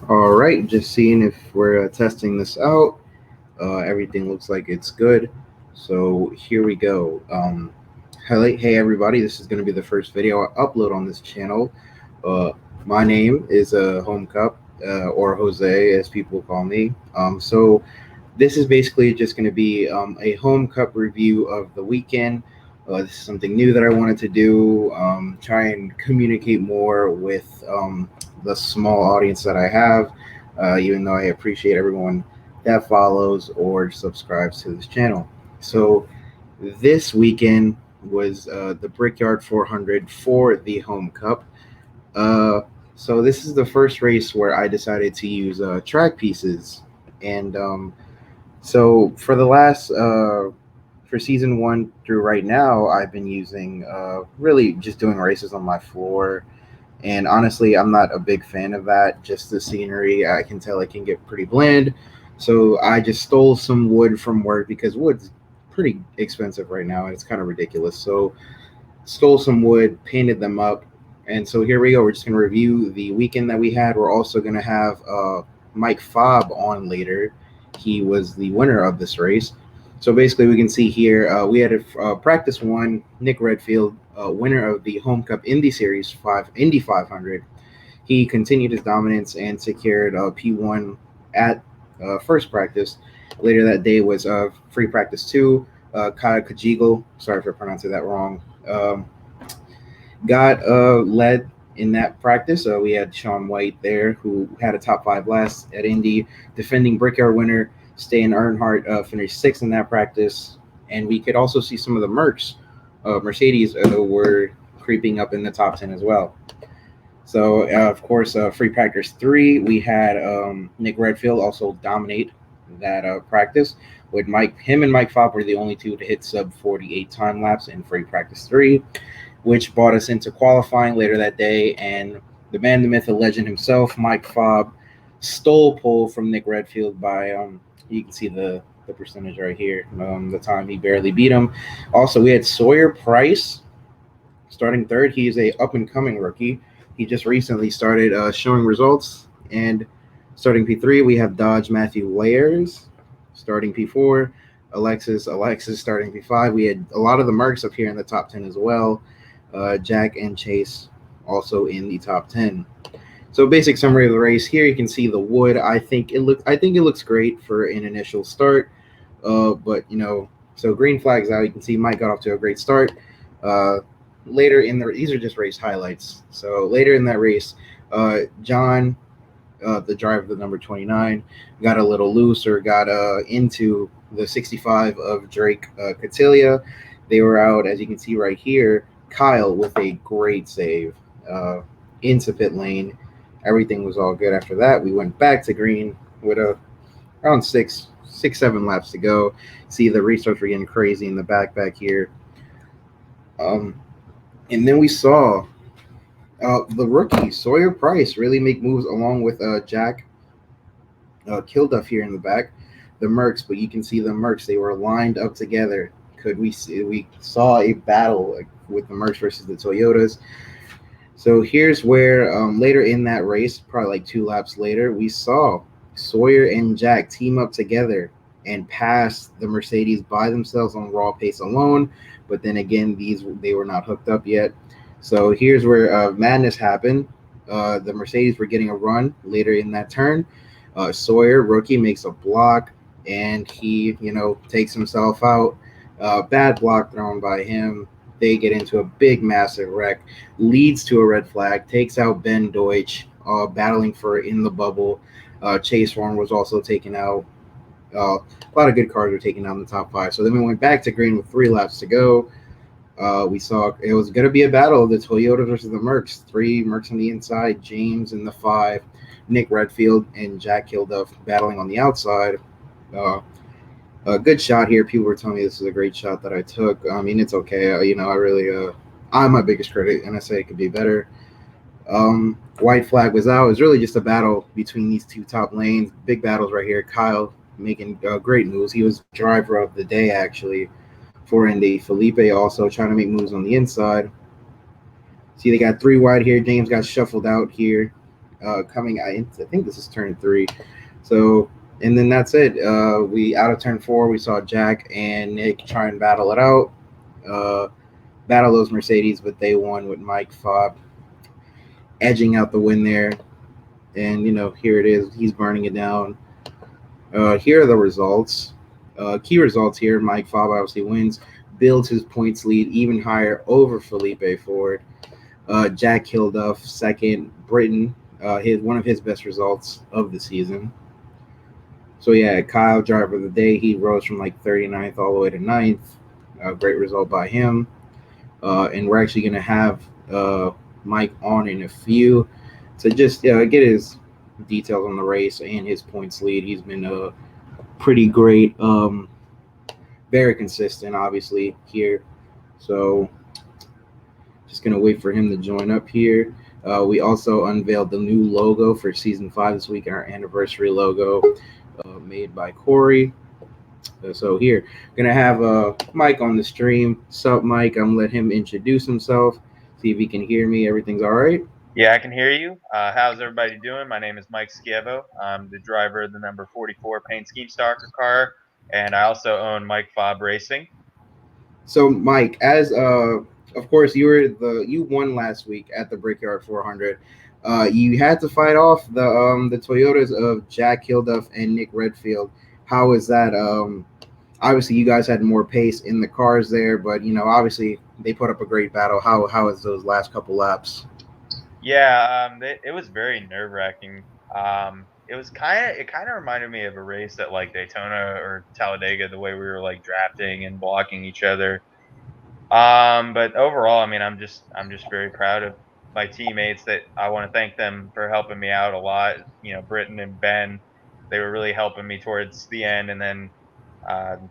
All right, just seeing if we're testing this out. Everything looks like it's good. So here we go. Hey everybody, this is going to be the first video I upload on this channel. Uh, my name is Home Cup or Jose, as people call me. So this is basically just going to be a home cup review of the weekend. This is something new that I wanted to do. Try and communicate more with the small audience that I have, even though I appreciate everyone that follows or subscribes to this channel. So this weekend was the Brickyard 400 for the Home Cup. Uh, so this is the first race where I decided to use track pieces, and so for the last for season one through right now, I've been using really just doing races on my floor. And honestly, I'm not a big fan of that. Just the scenery, I can tell it can get pretty bland. So I just stole some wood from work because wood's pretty expensive right now and it's kind of ridiculous. So stole some wood, painted them up, and so here we go. We're just gonna review the weekend that we had. We're also gonna have Mike Fob on later. He was the winner of this race. So basically, we can see here we had a practice one. Nick Redfield, winner of the Home Cup Indy Series 5 Indy 500. He continued his dominance and secured P1 at first practice. Later that day was free practice two. Kyle Kajigal, sorry for pronouncing that wrong, got led in that practice. We had Sean White there, who had a top five last at Indy, defending Brickyard winner. Stan Earnhardt finished sixth in that practice, and we could also see some of the Mercedes were creeping up in the top 10 as well. So, of course, free practice three, we had Nick Redfield also dominate that practice. With him and Mike Fob were the only two to hit sub 48 time lapse in free practice three, which brought us into qualifying later that day. And the man, the myth, the legend himself, Mike Fob, stole pole from Nick Redfield by, you can see the percentage right here, the time he barely beat him. Also, we had Sawyer Price starting third. He's a up-and-coming rookie. He just recently started showing results. And starting P3, we have Dodge Matthew Layers starting P4. Alexis starting P5. We had a lot of the Mercs up here in the top 10 as well. Jack and Chase also in the top 10. So basic summary of the race. Here you can see the wood. I think it looks great for an initial start. But so green flags out. You can see Mike got off to a great start. Later in these are just race highlights. So later in that race, John, the driver of the number 29, got a little loose or got into the 65 of Drake Cotilia. They were out, as you can see right here. Kyle with a great save into pit lane. Everything was all good after that. We went back to green with around six, 7 laps to go. See, the restarts were getting crazy in the back here. And then we saw the rookie Sawyer Price really make moves along with Jack Kilduff here in the back. The Mercs, but you can see the Mercs, they were lined up together. We saw a battle with the Mercs versus the Toyotas. So here's where later in that race, probably like 2 laps later, we saw Sawyer and Jack team up together and pass the Mercedes by themselves on raw pace alone. But then again, they were not hooked up yet. So here's where madness happened. The Mercedes were getting a run later in that turn. Sawyer, rookie, makes a block, and he, takes himself out. Bad block thrown by him. They get into a big, massive wreck, leads to a red flag, takes out Ben Deutsch, battling for in the bubble. Chase Warren was also taken out. A lot of good cars were taken out in the top 5. So then we went back to green with 3 laps to go. We saw it was going to be a battle of the Toyota versus the Mercs. 3 Mercs on the inside, James in the 5, Nick Redfield and Jack Kilduff battling on the outside. A good shot here. People were telling me this is a great shot that I took. I mean, it's okay. I'm my biggest critic, and I say it could be better. White flag was out. It was really just a battle between these 2 top lanes. Big battles right here. Kyle making great moves. He was driver of the day, actually, for Indy. Felipe also trying to make moves on the inside. See, they got 3 wide here. James got shuffled out here. coming. I think this is turn three. So, and then that's it. We out of turn four. We saw Jack and Nick try and battle it out, uh, battle those Mercedes, but they won with Mike Fob edging out the win there. And here it is. He's burning it down. Here are the results. Key results here. Mike Fob obviously wins, builds his points lead even higher over Felipe Ford. Jack Kilduff second. Britain, his one of his best results of the season. So yeah, Kyle driver of the day. He rose from like 39th all the way to ninth. Great result by him. And we're actually gonna have Mike on in a few to just get his details on the race and his points lead. He's been pretty great, very consistent, obviously here. So just gonna wait for him to join up here. We also unveiled the new logo for season five this week, our anniversary logo, made by Corey. So here, gonna have Mike on the stream. Sup, Mike? I'm gonna let him introduce himself. See if he can hear me. Everything's all right. Yeah, I can hear you. How's everybody doing? My name is Mike Scievo. I'm the driver of the number 44 Paint Scheme Stalker car, and I also own Mike Fob Racing. So, Mike, as of course you won last week at the Brickyard 400. You had to fight off the Toyotas of Jack Kilduff and Nick Redfield. How is that? Obviously, you guys had more pace in the cars there, but obviously they put up a great battle. How is those last couple laps? Yeah, it was very nerve wracking. It kind of reminded me of a race at like Daytona or Talladega, the way we were like drafting and blocking each other. But overall, I mean, I'm just very proud of my teammates. That I want to thank them for helping me out a lot. Britton and Ben, they were really helping me towards the end, and then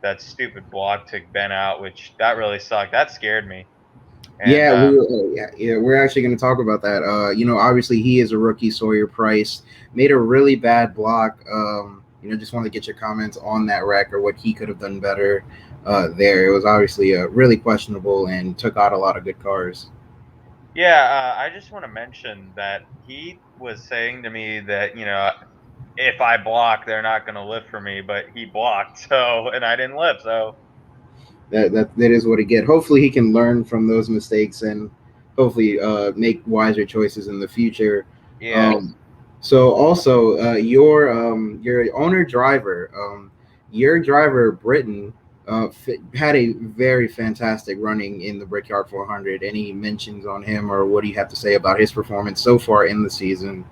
that stupid block took Ben out, which that really sucked. That scared me. And Yeah, we're actually going to talk about that. Obviously he is a rookie. Sawyer Price made a really bad block. Just want to get your comments on that wreck or what he could have done better. There, it was obviously really questionable and took out a lot of good cars. yeah, I just want to mention that he was saying to me that if I block, they're not going to lift for me, but he blocked, so and I didn't lift, so That is what he get. Hopefully, he can learn from those mistakes and hopefully make wiser choices in the future. yeah. Um, so also, your owner driver, your driver Britain, had a very fantastic running in the Brickyard 400. Any mentions on him, or what do you have to say about his performance so far in the season?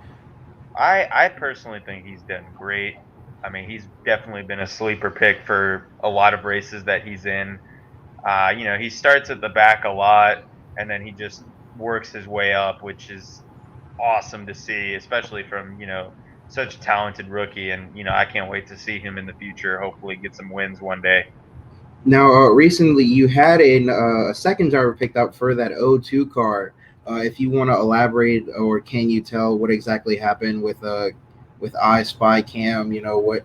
I personally think he's done great. I mean, he's definitely been a sleeper pick for a lot of races that he's in. He starts at the back a lot, and then he just works his way up, which is awesome to see, especially from such a talented rookie. And I can't wait to see him in the future. Hopefully, get some wins one day. Now, recently you had a second driver picked up for that O2 car. If you want to elaborate, or can you tell what exactly happened with I Spy Cam? What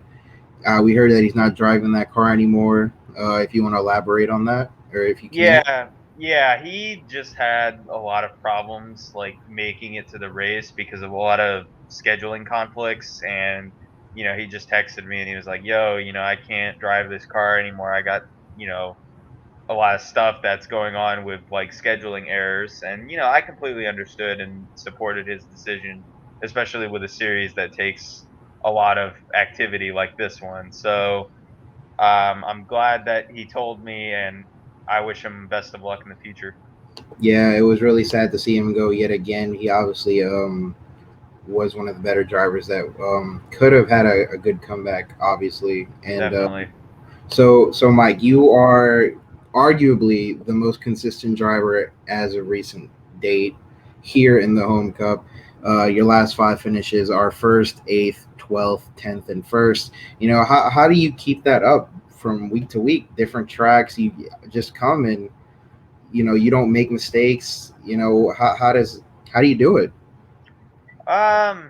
we heard that he's not driving that car anymore. If you want to elaborate on that, or if you can. Yeah, he just had a lot of problems like making it to the race because of a lot of scheduling conflicts. And he just texted me and he was like, "Yo, I can't drive this car anymore. I got, you know, a lot of stuff that's going on with like scheduling errors." And I completely understood and supported his decision, especially with a series that takes a lot of activity like this one. So I'm glad that he told me, and I wish him best of luck in the future. Yeah, it was really sad to see him go yet again. He obviously was one of the better drivers that could have had a good comeback, obviously, and Definitely. so Mike, you are arguably the most consistent driver as of recent date here in the Home Cup. Your last five finishes are first, eighth, 12th, 10th, and first. How do you keep that up from week to week? Different tracks, you just come and you don't make mistakes. How do you do it? I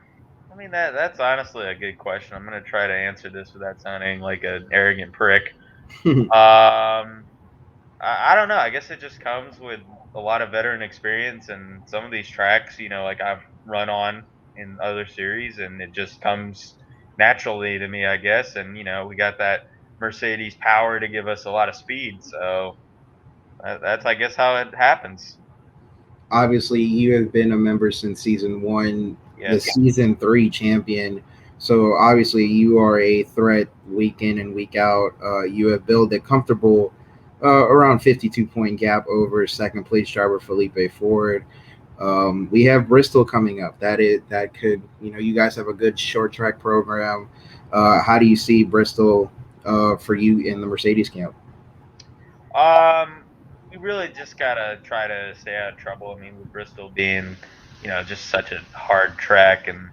mean that's honestly a good question. I'm gonna try to answer this without sounding like an arrogant prick. Um, I don't know. I guess it just comes with a lot of veteran experience, and some of these tracks, like I've run on. in other series, and it just comes naturally to me, I guess. And we got that Mercedes power to give us a lot of speed, so that's, I guess, how it happens. Obviously, you have been a member since season one, the Yes. season three champion. So obviously, you are a threat week in and week out. You have built a comfortable, around 52-point gap over second place driver Felipe Ford. We have Bristol coming up. That could, you guys have a good short track program. How do you see Bristol for you in the Mercedes camp? Um, we really just gotta try to stay out of trouble. I mean, with Bristol being, just such a hard track and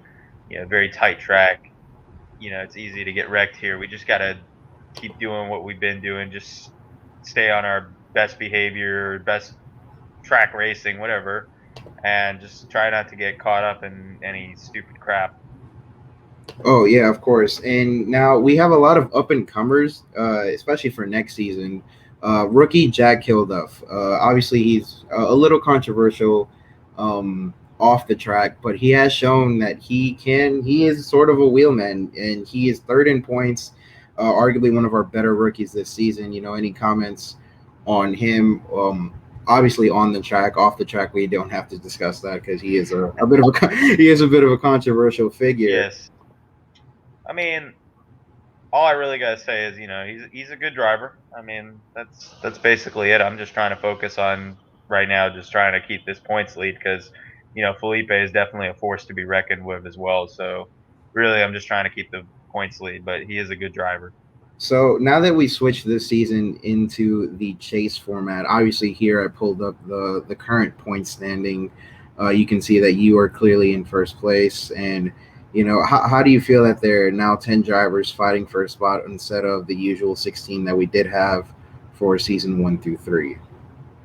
very tight track. It's easy to get wrecked here. We just gotta keep doing what we've been doing. Just stay on our best behavior, best track racing, whatever, and just try not to get caught up in any stupid crap. Oh yeah, of course. And now we have a lot of up and comers, especially for next season. Rookie Jack Kilduff. Obviously, he's a little controversial off the track, but he has shown that he can. He is sort of a wheelman, and he is third in points. Arguably one of our better rookies this season. Any comments on him? Obviously on the track, off the track, we don't have to discuss that because he is a bit of he is a bit of a controversial figure. Yes, I mean, all I really gotta say is, he's a good driver. I mean, that's basically it. I'm just trying to focus on right now, just trying to keep this points lead because Felipe is definitely a force to be reckoned with as well. So really, I'm just trying to keep the points lead, but he is a good driver. So now that we switched this season into the chase format, obviously here I pulled up the current point standing. You can see that you are clearly in first place, and how do you feel that there are now 10 drivers fighting for a spot instead of the usual 16 that we did have for season 1 through 3?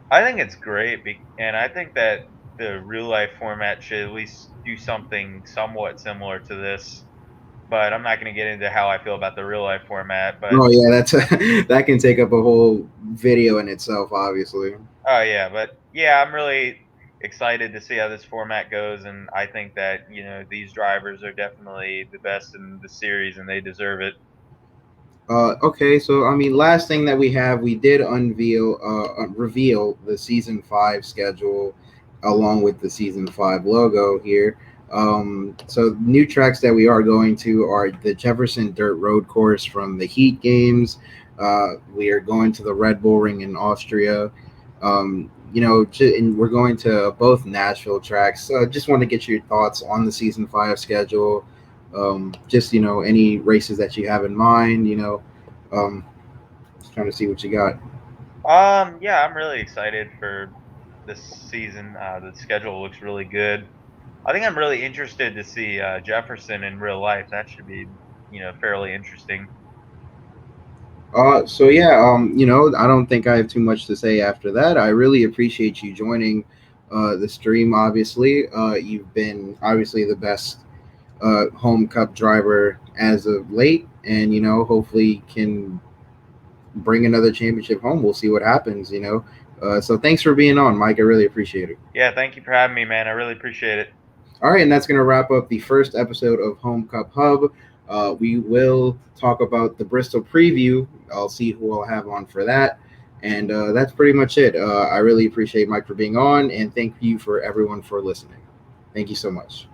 I think it's great, and I think that the real life format should at least do something somewhat similar to this. But I'm not going to get into how I feel about the real life format. But Oh yeah, that's that can take up a whole video in itself, obviously. oh yeah, but yeah, I'm really excited to see how this format goes, and I think that these drivers are definitely the best in the series, and they deserve it. Okay, so I mean, last thing that we have, we did reveal the season five schedule along with the season five logo here. So new tracks that we are going to are the Jefferson Dirt Road Course from the Heat games. We are going to the Red Bull Ring in Austria. And we're going to both Nashville tracks. Just want to get your thoughts on the season five schedule. Just any races that you have in mind. Um, just trying to see what you got. Yeah, I'm really excited for this season. The schedule looks really good. I think I'm really interested to see Jefferson in real life. That should be fairly interesting. So yeah, I don't think I have too much to say after that. I really appreciate you joining the stream. Obviously, you've been obviously the best home cup driver as of late, and hopefully can bring another championship home. We'll see what happens. So thanks for being on, Mike. I really appreciate it. Yeah, thank you for having me, man. I really appreciate it. All right, and that's going to wrap up the first episode of Home Cup Hub. We will talk about the Bristol preview. I'll see who I'll have on for that. And that's pretty much it. I really appreciate Mike for being on, and thank you for everyone for listening. Thank you so much.